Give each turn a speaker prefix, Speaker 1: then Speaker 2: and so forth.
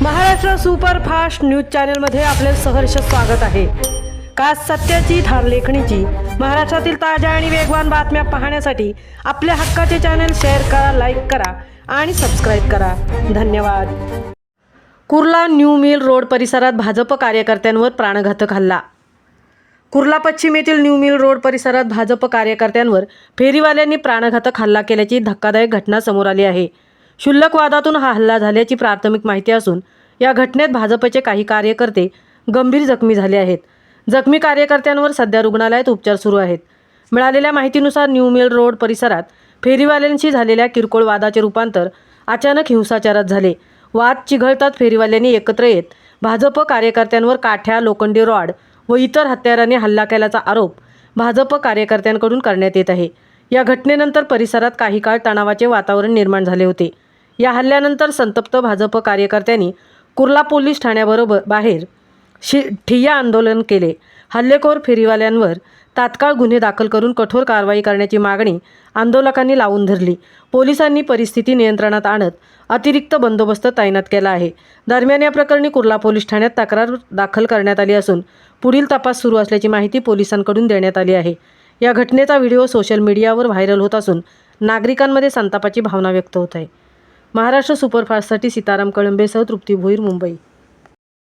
Speaker 1: Maharashtra superfast news चॅनलमध्ये आपले सहर्ष स्वागत आहे। खास सत्याची थार लेखणीची महाराष्ट्रातील ताज्या आणि वेगवान बातम्या पाहण्यासाठी आपल्या हक्काचे चॅनल शेअर करा, लाईक करा आणि सबस्क्राइब करा। धन्यवाद। कुर्ला न्यू मिल रोड परिसरात भाजप कार्यकर्त्यांवर प्राणघातक हल्ला। कुर्ला पश्चिम येथील न्यू मिल रोड परिसरात भाजप कार्यकर्त्यांवर फेरीवाल्यांनी प्राणघातक हल्ला केल्याची धक्कादायक घटना समोर आली आहे। क्षुल्लक वादातून हा हल्ला झाल्याची प्राथमिक माहिती असून या घटनेत भाजपचे काही कार्यकर्ते गंभीर जखमी झाले आहेत। जखमी कार्यकर्त्यांवर सध्या रुग्णालयात उपचार सुरू आहेत। मिळालेल्या माहितीनुसार न्यू मिल रोड परिसरात फेरीवाल्यांशी झालेल्या किरकोळ वादाचे रूपांतर अचानक हिंसाचारात झाले। वाद चिघळतात फेरीवाल्यांनी एकत्र येत भाजप कार्यकर्त्यांवर काठ्या, लोखंडी रॉड व इतर हत्यारांनी हल्ला केल्याचा आरोप भाजप कार्यकर्त्यांकडून करण्यात येत आहे। या घटनेनंतर परिसरात काही काळ तणावाचे वातावरण निर्माण झाले होते। या हल्ल्यानंतर संतप्त भाजप कार्यकर्त्यांनी कुर्ला पोलीस ठाण्याबरोबर बाहेर ठिय्या आंदोलन केले। हल्लेखोर फेरीवाल्यांवर तात्काळ गुन्हे दाखल करून कठोर कारवाई करण्याची मागणी आंदोलकांनी लावून धरली। पोलिसांनी परिस्थिती नियंत्रणात आणत अतिरिक्त बंदोबस्त तैनात केला आहे। दरम्यान या प्रकरणी कुर्ला पोलीस ठाण्यात तक्रार दाखल करण्यात आली असून पुढील तपास सुरू असल्याची माहिती पोलिसांकडून देण्यात आली आहे। या घटनेचा व्हिडिओ सोशल मीडियावर व्हायरल होत असून नागरिकांमध्ये संतापाची भावना व्यक्त होत आहे। महाराष्ट्र सुपरफास्टसाठी सीताराम कळंबेसह तृप्ती भोईर, मुंबई।